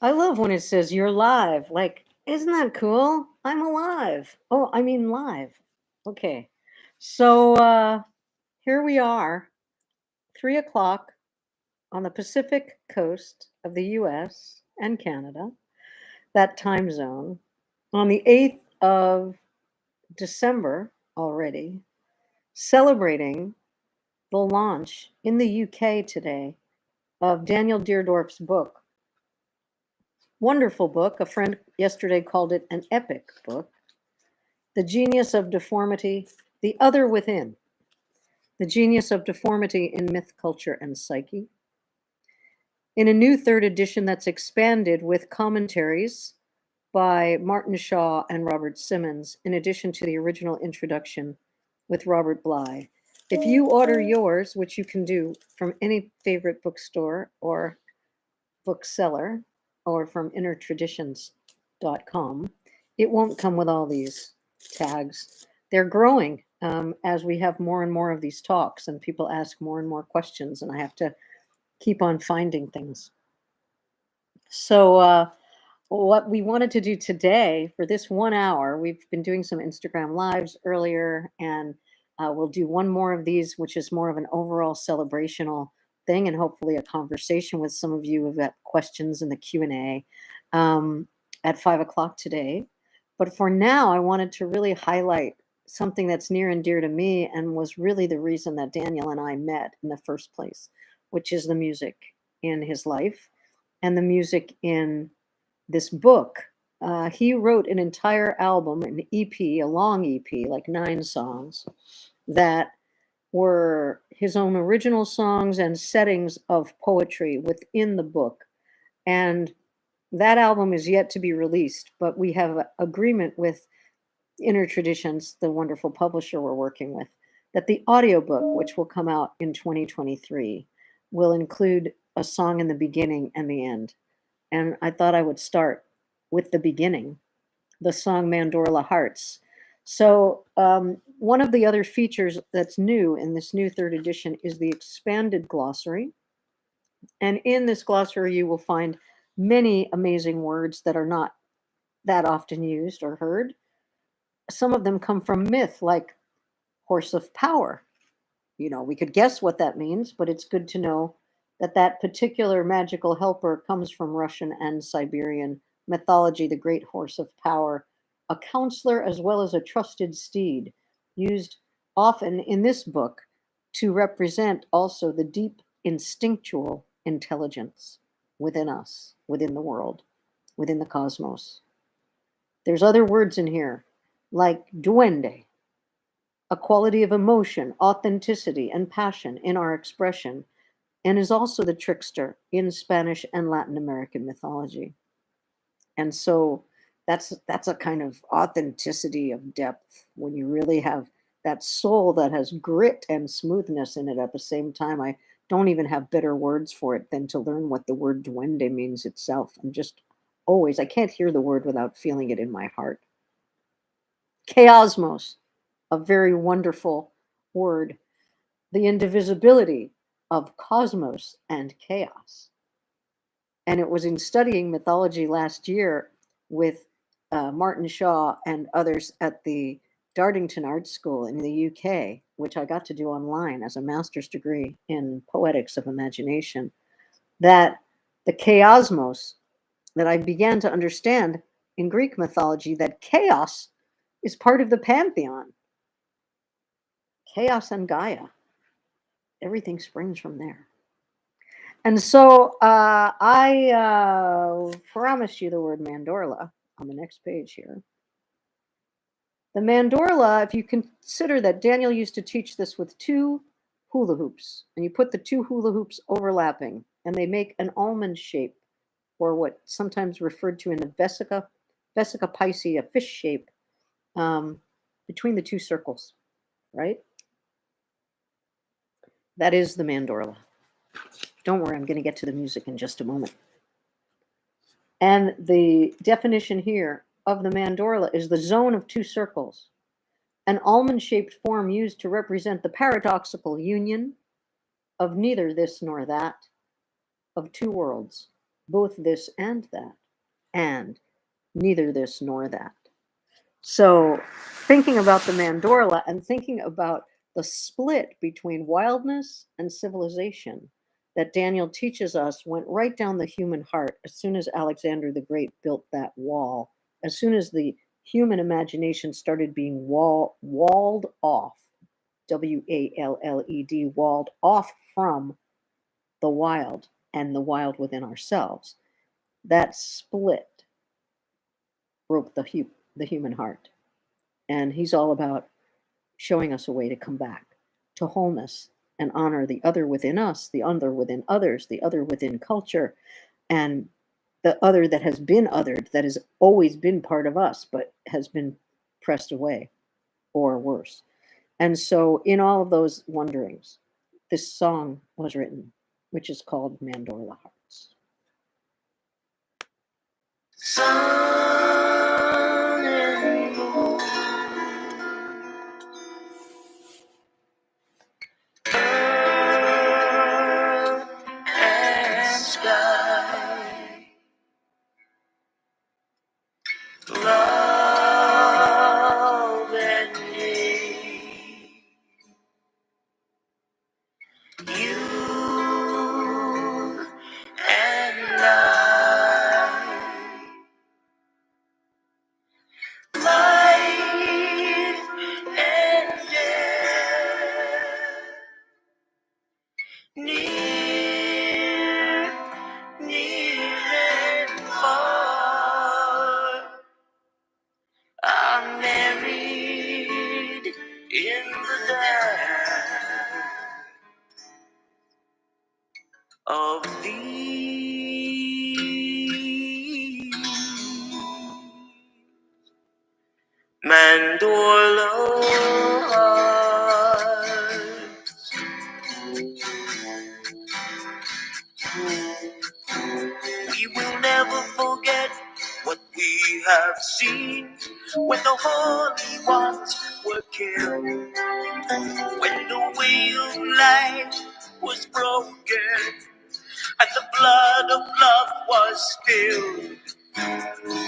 I love when it says you're live. Like, isn't that cool? I'm alive. Oh, I mean live. Okay. So here we are, 3 o'clock on the Pacific coast of the US and Canada, that time zone, on the 8th of December already, celebrating the launch in the UK today of Daniel Deardorff's book. Wonderful book. A friend yesterday called it an epic book. The Genius of Deformity, The Other Within. The Genius of Deformity in Myth, Culture, and Psyche. In a new third edition that's expanded with commentaries by Martin Shaw and Robert Simmons, in addition to the original introduction with Robert Bly. If you order yours, which you can do from any favorite bookstore or bookseller or from innertraditions.com, it won't come with all these tags. They're growing as we have more and more of these talks and people ask more and more questions, and I have to keep on finding things. So, what we wanted to do today for this 1 hour, we've been doing some Instagram lives earlier, and we'll do one more of these, which is more of an overall celebrational thing, and hopefully a conversation with some of you who've got questions in the Q&A at 5 o'clock today. But for now, I wanted to really highlight something that's near and dear to me and was really the reason that Daniel and I met in the first place, which is the music in his life and the music in this book. He wrote an entire album, an EP, a long EP, like 9 songs, that were his own original songs and settings of poetry within the book. And that album is yet to be released, but we have an agreement with Inner Traditions, the wonderful publisher we're working with, that the audiobook, which will come out in 2023, will include a song in the beginning and the end. And I thought I would start with the beginning, the song Mandorla Hearts. So, one of the other features that's new in this new third edition is the expanded glossary. And in this glossary, you will find many amazing words that are not that often used or heard. Some of them come from myth, like horse of power. We could guess what that means, but it's good to know that that particular magical helper comes from Russian and Siberian mythology, the great horse of power, a counselor as well as a trusted steed, used often in this book to represent also the deep instinctual intelligence within us, within the world, within the cosmos. There's other words in here, like duende, a quality of emotion, authenticity, and passion in our expression, and is also the trickster in Spanish and Latin American mythology. And so that's a kind of authenticity of depth when you really have that soul that has grit and smoothness in it at the same time. I don't even have better words for it than to learn what the word duende means itself. I'm just always, I can't hear the word without feeling it in my heart. Chaosmos, a very wonderful word. The indivisibility of cosmos and chaos. And it was in studying mythology last year with Martin Shaw and others at the Dartington Art School in the UK, which I got to do online as a master's degree in poetics of imagination, that the chaosmos, that I began to understand in Greek mythology that chaos is part of the pantheon. Chaos and Gaia. Everything springs from there. And so I promised you the word mandorla on the next page here. The mandorla, if you consider that Daniel used to teach this with 2 hula hoops, and you put the 2 hula hoops overlapping, and they make an almond shape, or what sometimes referred to in the vesica piscis, a fish shape, between the 2 circles, right? That is the mandorla. Don't worry, I'm going to get to the music in just a moment. And the definition here of the mandorla is the zone of 2 circles, an almond-shaped form used to represent the paradoxical union of neither this nor that, of 2 worlds, both this and that, and neither this nor that. So, thinking about the mandorla and thinking about the split between wildness and civilization that Daniel teaches us went right down the human heart as soon as Alexander the Great built that wall, as soon as the human imagination started being walled off, WALLED, walled off from the wild and the wild within ourselves. That split broke the human heart. And he's all about showing us a way to come back to wholeness and honor the other within us, the other within others, the other within culture, and the other that has been othered, that has always been part of us, but has been pressed away or worse. And so, in all of those wonderings, this song was written, which is called Mandorla Hearts. Sun and moon, earth and sky, love and hate, you and I, life and death, near and far, are married in the dance of these mandorla hearts. We will never forget what we have seen when the holy ones were killed, when the wheel of life was broken and the blood of love was spilled.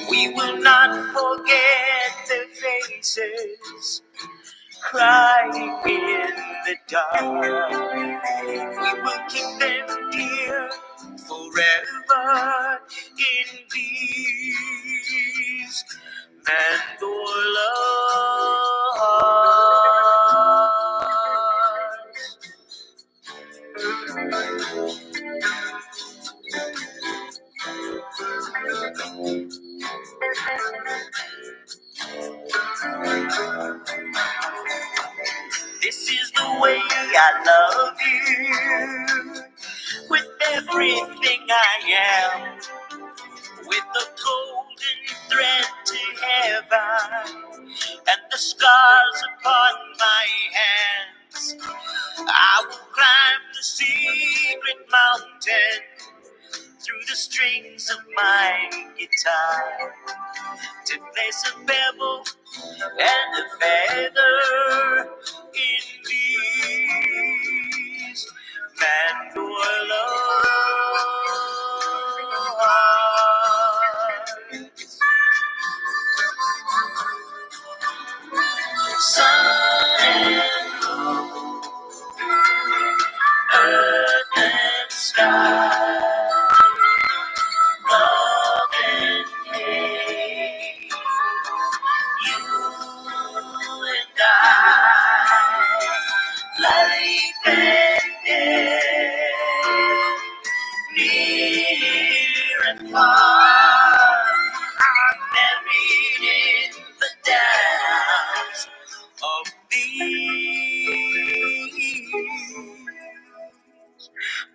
We will not forget their faces crying in the dark. We will keep them dear forever in these mandorla hearts. This is the way I love you, with everything I am, with the golden thread to heaven and the scars upon my hands. I will climb the secret mountain through the strings of my guitar to place a pebble and a feather in these mandorla hearts. Sun and moon, earth and sky, love and hate, you and I, life and death, near and far, are married in the dance of these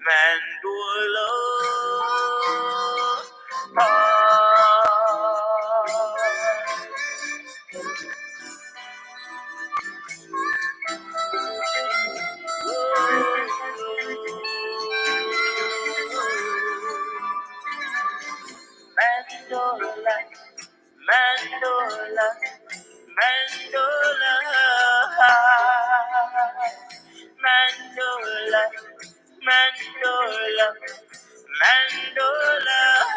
mandorla mandorla, mandorla, mandorla, mandorla, mandorla, mandorla.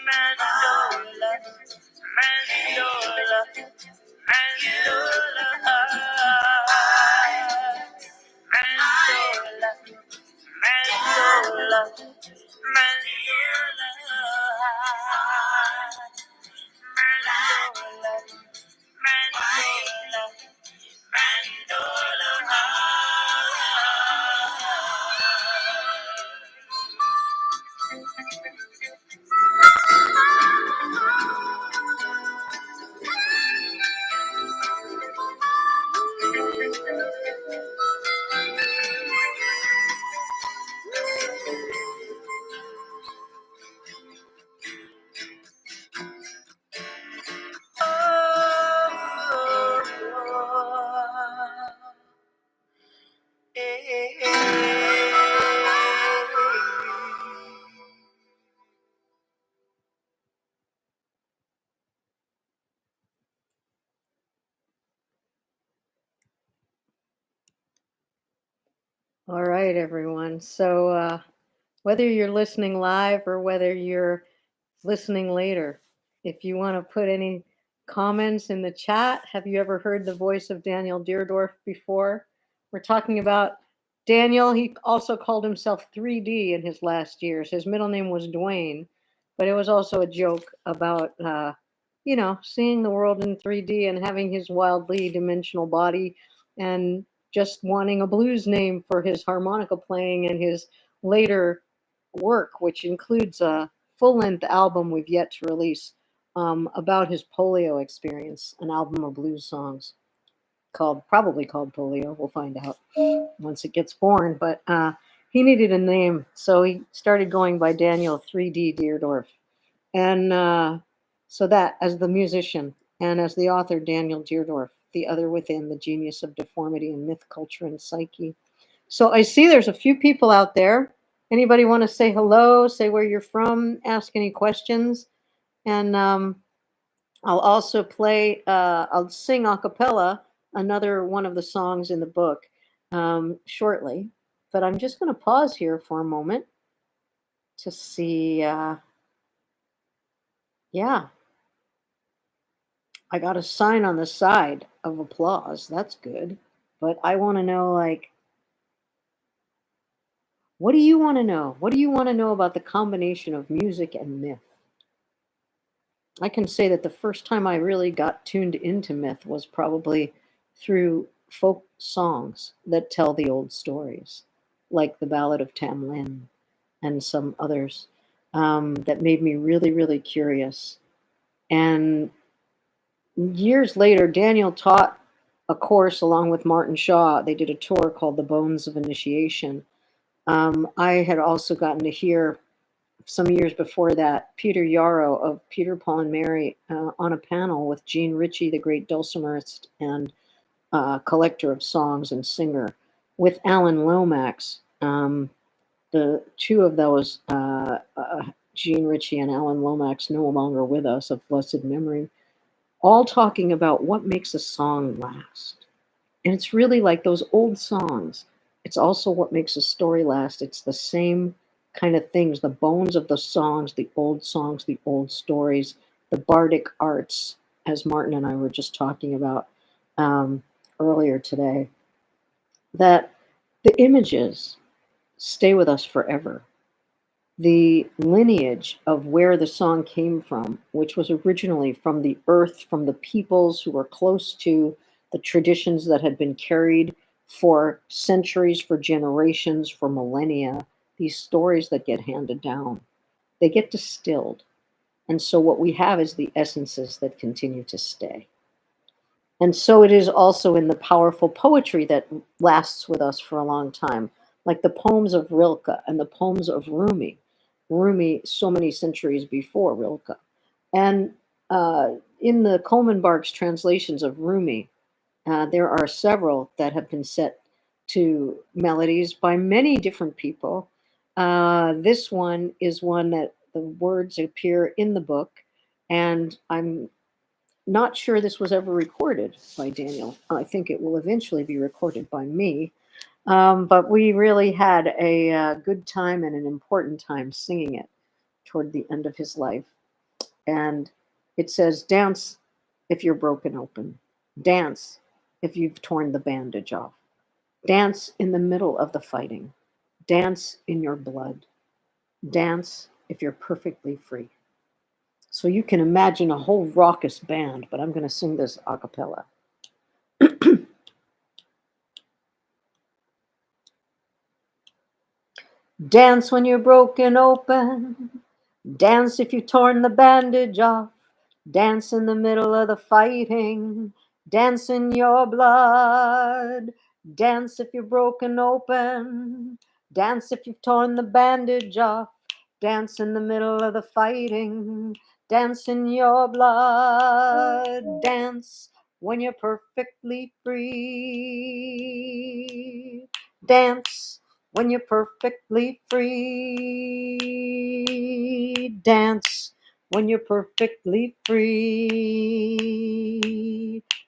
Mandola, Mandola, Mandola, Mandola, Mandola, Mandola, Mandola, All right, everyone. So, whether you're listening live or whether you're listening later, if you want to put any comments in the chat, have you ever heard the voice of Daniel Deardorff before? We're talking about Daniel. He also called himself 3D in his last years. His middle name was Dwayne, but it was also a joke about, seeing the world in 3D and having his wildly dimensional body and just wanting a blues name for his harmonica playing and his later work, which includes a full-length album we've yet to release about his polio experience, an album of blues songs probably called Polio. We'll find out once it gets born. But he needed a name, so he started going by Daniel 3D Deardorff. And so that, as the musician and as the author, Daniel Deardorff, the other within, the genius of deformity and myth, culture, and psyche. So I see there's a few people out there. Anybody want to say hello, say where you're from, ask any questions? And I'll also I'll sing a cappella another one of the songs in the book shortly. But I'm just going to pause here for a moment to see. Yeah, I got a sign on the side of applause. That's good. But I want to know, like, what do you want to know? What do you want to know about the combination of music and myth? I can say that the first time I really got tuned into myth was probably through folk songs that tell the old stories, like the Ballad of Tam Lin and some others that made me really, really curious. And years later, Daniel taught a course along with Martin Shaw. They did a tour called The Bones of Initiation. I had also gotten to hear some years before that, Peter Yarrow of Peter, Paul, and Mary on a panel with Jean Ritchie, the great dulcimerist and collector of songs and singer, with Alan Lomax. The two of those, Jean Ritchie and Alan Lomax, no longer with us, of blessed memory, all talking about what makes a song last. And it's really like those old songs. It's also what makes a story last. It's the same kind of things, the bones of the songs, the old stories, the bardic arts, as Martin and I were just talking about earlier today, that the images stay with us forever. The lineage of where the song came from, which was originally from the earth, from the peoples who were close to the traditions that had been carried for centuries, for generations, for millennia, these stories that get handed down, they get distilled. And so what we have is the essences that continue to stay. And so it is also in the powerful poetry that lasts with us for a long time, like the poems of Rilke and the poems of Rumi. Rumi, so many centuries before Rilke. And in the Coleman Barks translations of Rumi, there are several that have been set to melodies by many different people. This one is one that the words appear in the book, and I'm not sure this was ever recorded by Daniel. I think it will eventually be recorded by me. But we really had a good time and an important time singing it toward the end of his life. And it says, dance if you're broken open. Dance if you've torn the bandage off. Dance in the middle of the fighting. Dance in your blood. Dance if you're perfectly free. So you can imagine a whole raucous band, but I'm going to sing this a cappella. Dance when you're broken open. Dance if you've torn the bandage off. Dance in the middle of the fighting. Dance in your blood. Dance if you're broken open. Dance if you've torn the bandage off. Dance in the middle of the fighting. Dance in your blood. Dance when you're perfectly free. Dance when you're perfectly free. Dance when you're perfectly free.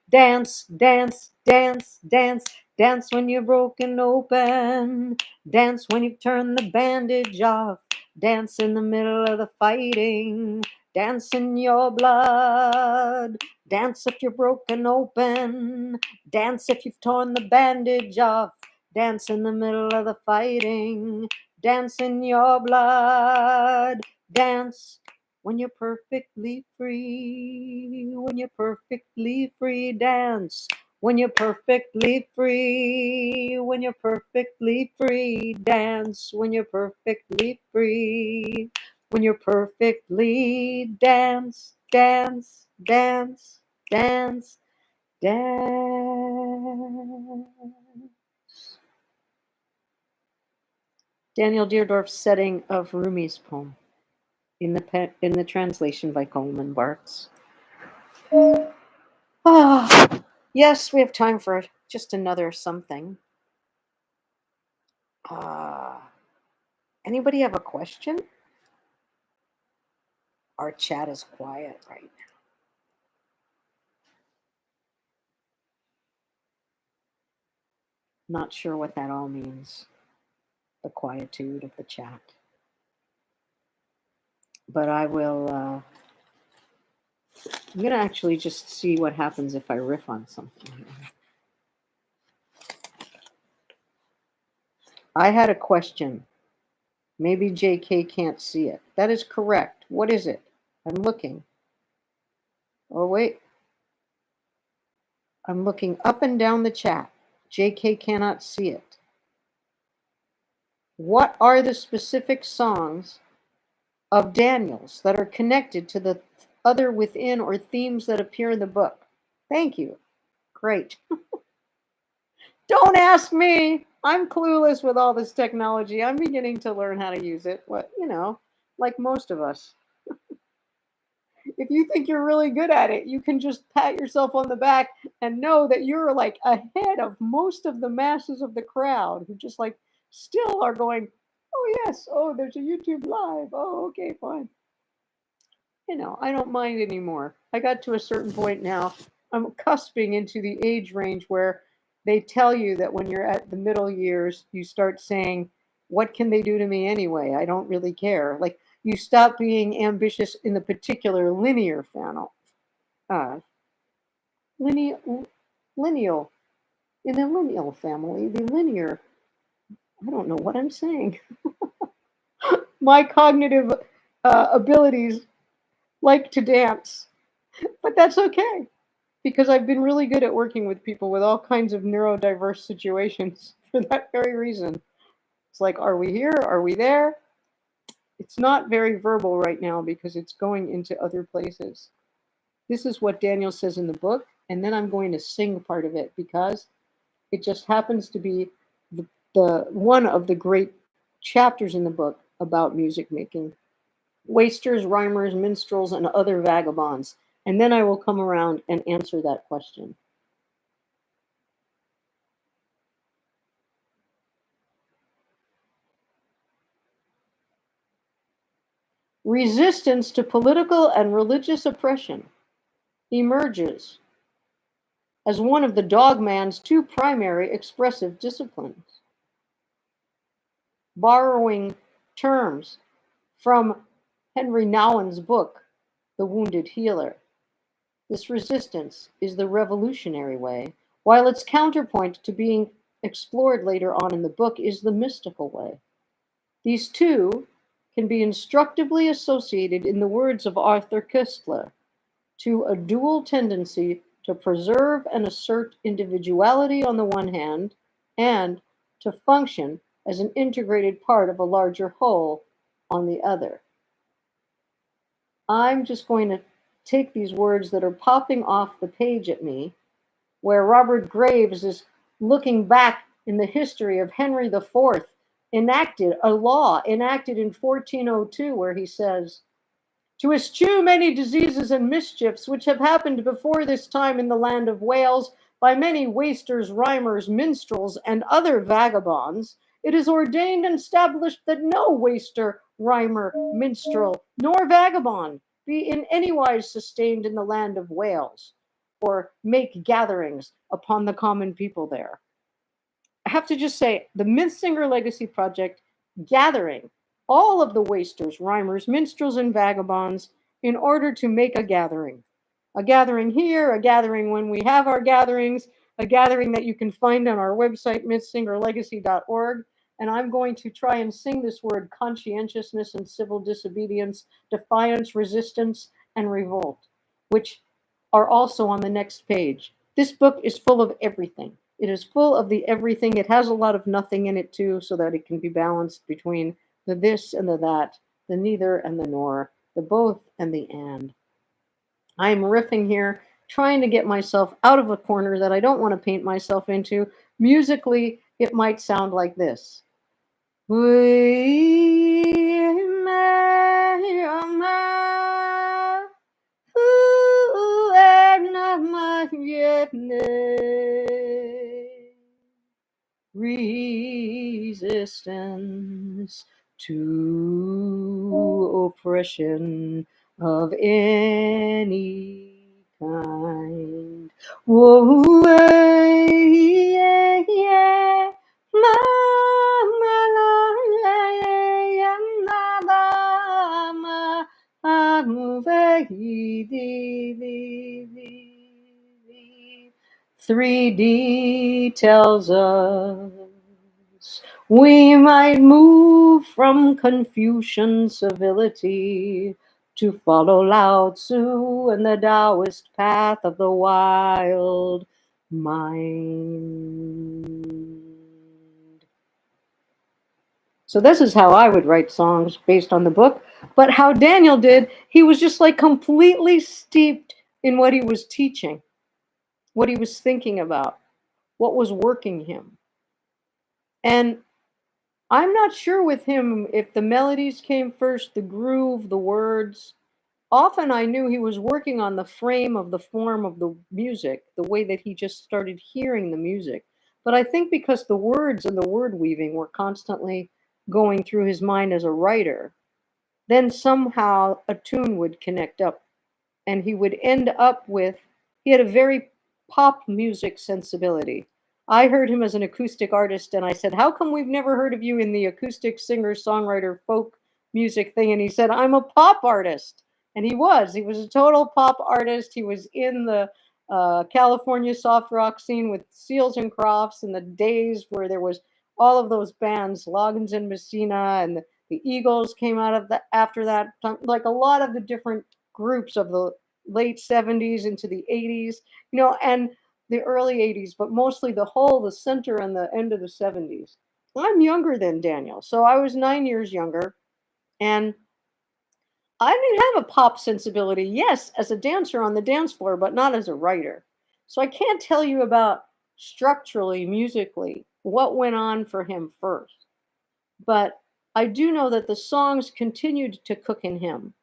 Dance, dance, dance, dance, dance when you're broken open. Dance when you've turned the bandage off. Dance in the middle of the fighting. Dance in your blood. Dance if you're broken open. Dance if you've torn the bandage off. Dance in the middle of the fighting. Dance in your blood. Dance when you're perfectly free. When you're perfectly free. Dance when you're perfectly free. When you're perfectly free. Dance when you're perfectly free. When you're perfectly dance, dance, dance, dance, dance. Daniel Deardorff's setting of Rumi's poem in the translation by Coleman Barks. Ah, yes, we have time for just another something. Anybody have a question? Our chat is quiet right now. Not sure what that all means, the quietude of the chat. But I will, I'm going to actually just see what happens if I riff on something here. I had a question. Maybe JK can't see it. That is correct. What is it? I'm looking. Oh, wait. I'm looking up and down the chat. JK cannot see it. What are the specific songs of Daniel's that are connected to the other within or themes that appear in the book? Thank you. Great. Don't ask me. I'm clueless with all this technology. I'm beginning to learn how to use it. What, like most of us. If you think you're really good at it, you can just pat yourself on the back and know that you're like ahead of most of the masses of the crowd who just like still are going, oh yes, oh there's a YouTube live. Oh, okay, fine. I don't mind anymore. I got to a certain point now. I'm cusping into the age range where they tell you that when you're at the middle years, you start saying, what can they do to me anyway? I don't really care. Like you stop being ambitious in the particular linear funnel. Lineal, in the lineal family, the linear, I don't know what I'm saying. My cognitive abilities like to dance, but that's okay because I've been really good at working with people with all kinds of neurodiverse situations for that very reason. It's like, are we here? Are we there? It's not very verbal right now because it's going into other places. This is what Daniel says in the book, and then I'm going to sing part of it because it just happens to be the one of the great chapters in the book about music making. Wasters, rhymers, minstrels, and other vagabonds. And then I will come around and answer that question. Resistance to political and religious oppression emerges as one of the dogman's two primary expressive disciplines. Borrowing terms from Henry Nouwen's book, the wounded healer. This resistance is the revolutionary way, while its counterpoint to being explored later on in the book is the mystical way. These two can be instructively associated, in the words of Arthur Koestler, to a dual tendency to preserve and assert individuality on the one hand, and to function as an integrated part of a larger whole on the other. I'm just going to take these words that are popping off the page at me, where Robert Graves is looking back in the history of Henry IV, enacted a law enacted in 1402, where he says, "To eschew many diseases and mischiefs which have happened before this time in the land of Wales by many wasters, rhymers, minstrels, and other vagabonds, it is ordained and established that no waster, rhymer, minstrel, nor vagabond be in any wise sustained in the land of Wales, or make gatherings upon the common people there." I have to just say, the Myth Singer Legacy Project gathering all of the wasters, rhymers, minstrels, and vagabonds in order to make a gathering. A gathering here, a gathering when we have our gatherings, a gathering that you can find on our website, mythsingerlegacy.org. And I'm going to try and sing this word: conscientiousness and civil disobedience, defiance, resistance, and revolt, which are also on the next page. This book is full of everything. It is full of the everything. It has a lot of nothing in it too, so that it can be balanced between the this and the that, the neither and the nor, the both and the and. I'm riffing here, trying to get myself out of a corner that I don't want to paint myself into. Musically, it might sound like this. Resistance to oppression of any kind. Whoa, yeah, yeah, ma, ma, la, la, yeah, ma, ba, ma, move, di, di, di. 3D tells us we might move from Confucian civility to follow Lao Tzu and the Taoist path of the wild mind. So this is how I would write songs based on the book. But how Daniel did, he was just like completely steeped in what he was teaching, what he was thinking about, what was working him. And I'm not sure with him if the melodies came first, the groove, the words. Often I knew he was working on the frame of the form of the music, the way that he just started hearing the music. But I think because the words and the word weaving were constantly going through his mind as a writer, then somehow a tune would connect up, and he would end up with, he had a very pop music sensibility. I heard him as an acoustic artist, and I said, "How come we've never heard of you in the acoustic singer, songwriter, folk music thing?" And he said, "I'm a pop artist." And he was a total pop artist. He was in the California soft rock scene with Seals and Crofts in the days where there was all of those bands, Loggins and Messina, and the Eagles came out of the after that, like a lot of the different groups of the late 70s into the 80s, and the early 80s, but mostly the center and the end of the 70s. I'm younger than Daniel, so I was 9 years younger, and I didn't have a pop sensibility, yes, as a dancer on the dance floor, but not as a writer. So I can't tell you about structurally, musically, what went on for him first. But I do know that the songs continued to cook in him.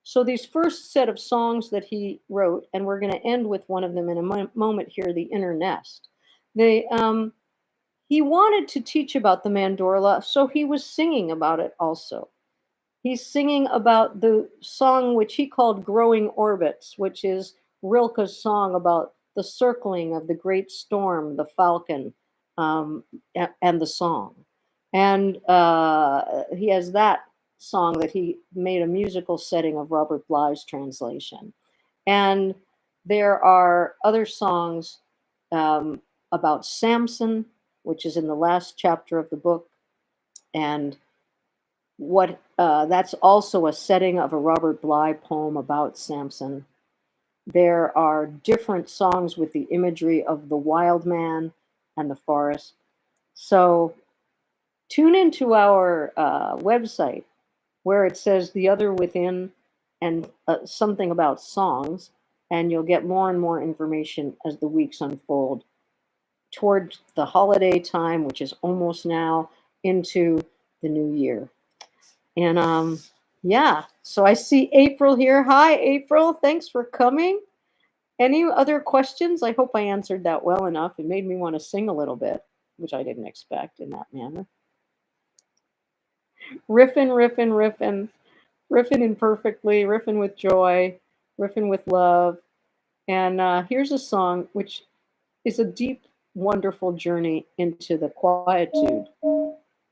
So these first set of songs that he wrote, and we're going to end with one of them in a moment here, "The Inner Nest." They, he wanted to teach about the mandorla, so he was singing about it also. He's singing about the song which he called "Growing Orbits," which is Rilke's song about the circling of the great storm, the falcon, and the song. And he has that song that he made a musical setting of Robert Bly's translation. And there are other songs about Samson, which is in the last chapter of the book. And what that's also a setting of a Robert Bly poem about Samson. There are different songs with the imagery of the wild man and the forest. So tune into our website where it says The Other Within and something about songs, and you'll get more and more information as the weeks unfold toward the holiday time, which is almost now, into the new year. And yeah, so I see April here. Hi, April. Thanks for coming. Any other questions? I hope I answered that well enough. It made me want to sing a little bit, which I didn't expect in that manner. Riffing, riffing, riffing, riffing imperfectly, riffing with joy, riffing with love. And here's a song which is a deep, wonderful journey into the quietude.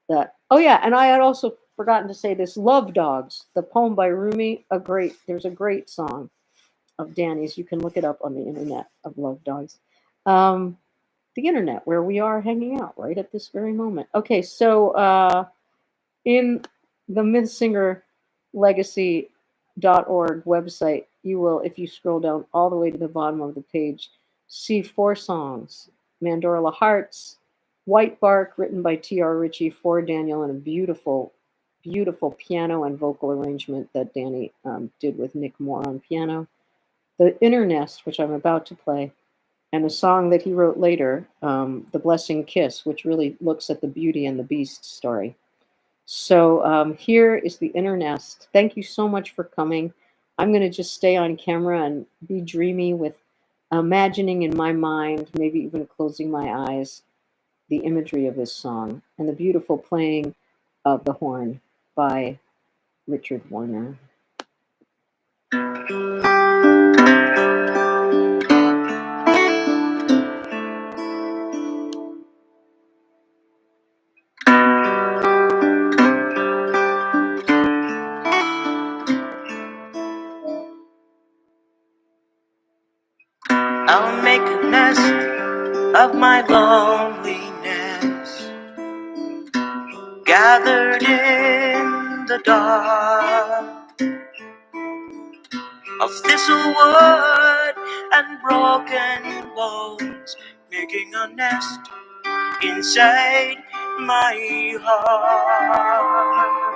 That oh yeah, and I had also forgotten to say this. Love Dogs, the poem by Rumi. There's a great song of Danny's. You can look it up on the internet of Love Dogs. The internet where we are hanging out right at this very moment. Okay, so in the mythsingerlegacy.org website, you will, if you scroll down all the way to the bottom of the page, see 4 songs. Mandorla Hearts, White Bark, written by T.R. Ritchie for Daniel, and a beautiful, beautiful piano and vocal arrangement that Danny did with Nick Moore on piano. The Inner Nest, which I'm about to play, and a song that he wrote later, The Blessing Kiss, which really looks at the Beauty and the Beast story. So here is The Inner Nest. Thank you so much for coming. I'm going to just stay on camera and be dreamy with imagining in my mind, maybe even closing my eyes, the imagery of this song and the beautiful playing of the horn by Richard Warner. I'll make a nest of my loneliness, gathered in the dark of thistlewood and broken bones, making a nest inside my heart.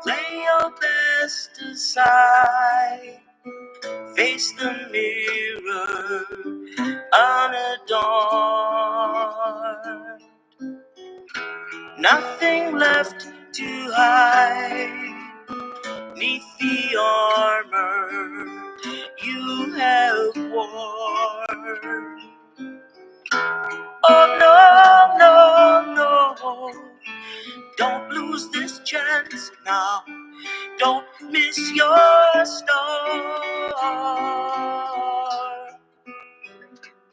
Lay your best aside, face the mirror unadorned. Nothing left to hide neath the armor you have worn. Oh no, no, no, don't lose this chance now. Don't miss your star.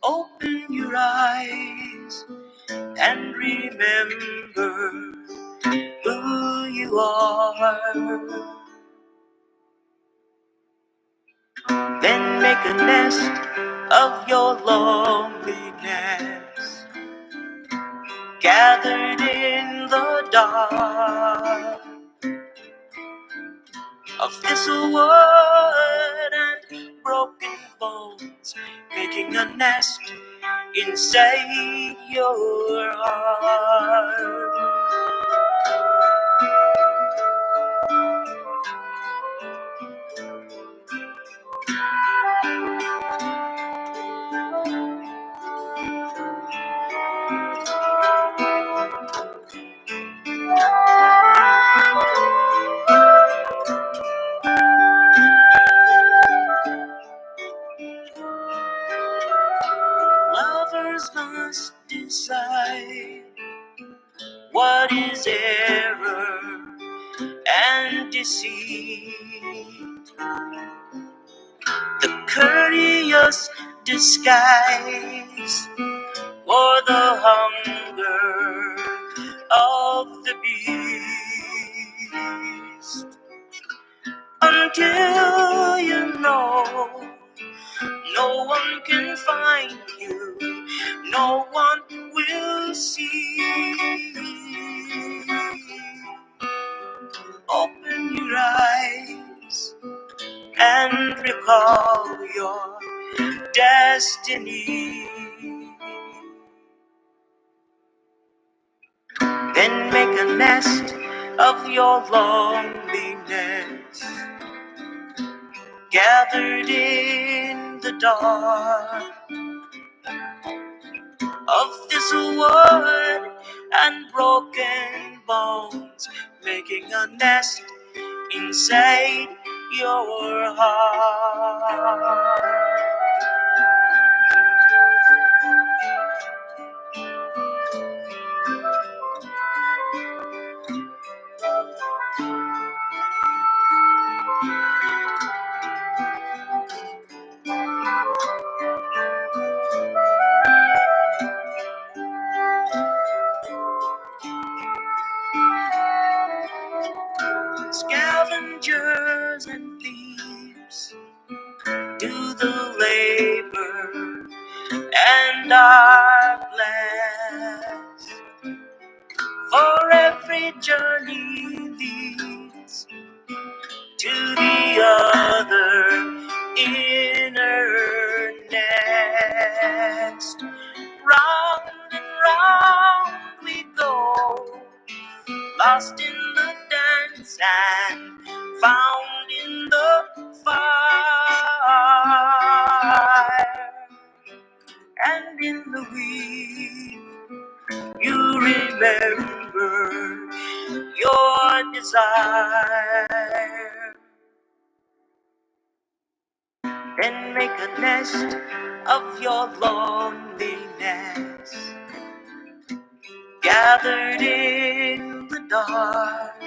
Open your eyes and remember who you are. Then make a nest of your loneliness, gathered in the dark of thistlewood and broken bones, making a nest inside your heart. decide what is error and deceit. The courteous disguise for the hunger of the beast. Until you know, no one can find you, no one will see. Open your eyes and recall your destiny. Then make a nest of your loneliness, gathered in the dark of this wood and broken bones, making a nest inside your heart. Scavengers and thieves do the labor and are blessed, for every journey leads to the other inner nest. Round and round we go, lost in the dance and found in the fire. And in the weave you remember your desire. Then make a nest of your loneliness, gathered in the dark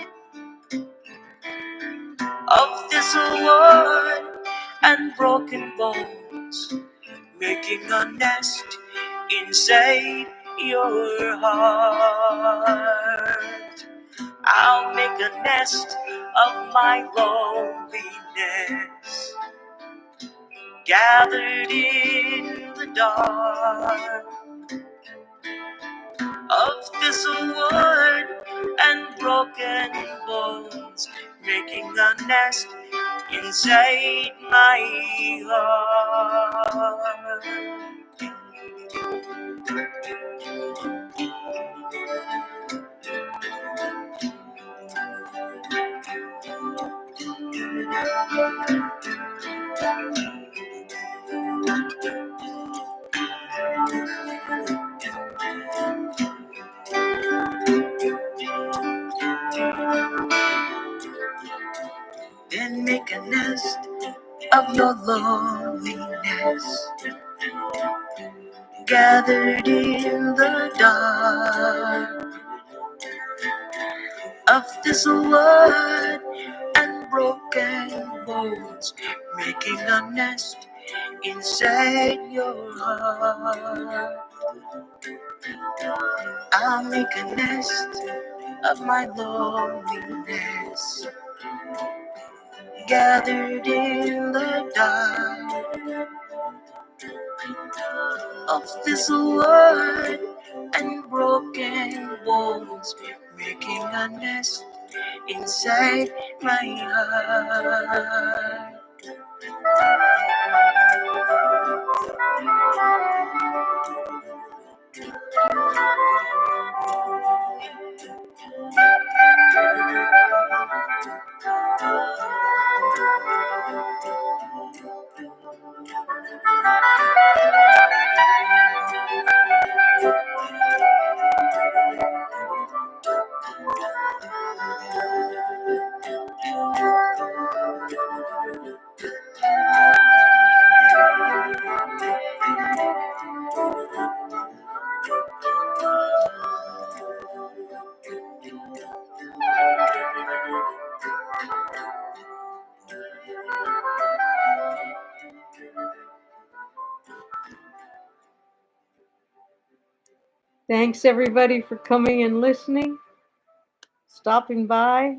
of this wood and broken bones, making a nest inside your heart. I'll make a nest of my loneliness, gathered in the dark of this wood and broken bones, making a nest inside my heart. Then make a nest of your loneliness, gathered in the dark of this wood and broken bones, making a nest inside your heart. I'll make a nest of my loneliness, gathered in the dark of this wood and broken bones, making a nest inside my heart. Thanks everybody for coming and listening, stopping by.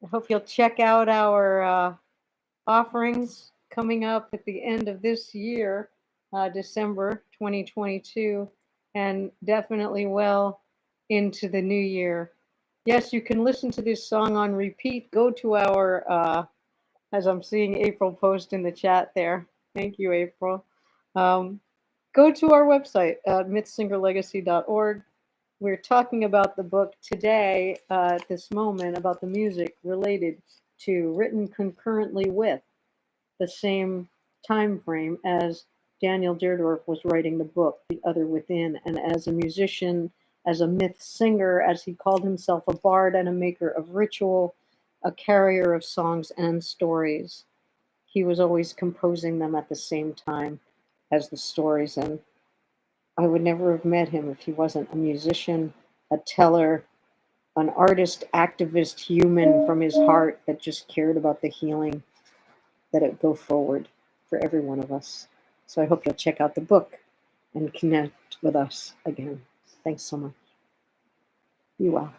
I hope you'll check out our offerings coming up at the end of this year, December 2022, and definitely well into the new year. Yes, you can listen to this song on repeat. Go to our, as I'm seeing April post in the chat there. Thank you, April. Go to our website, mythsingerlegacy.org. We're talking about the book today, at this moment, about the music related to, written concurrently with, the same time frame as Daniel Deardorff was writing the book, The Other Within. And as a musician, as a myth singer, as he called himself, a bard and a maker of ritual, a carrier of songs and stories, he was always composing them at the same time as the stories. And I would never have met him if he wasn't a musician, a teller, an artist, activist, human from his heart that just cared about the healing that it go forward for every one of us. So I hope you'll check out the book and connect with us again. Thanks so much. Be well.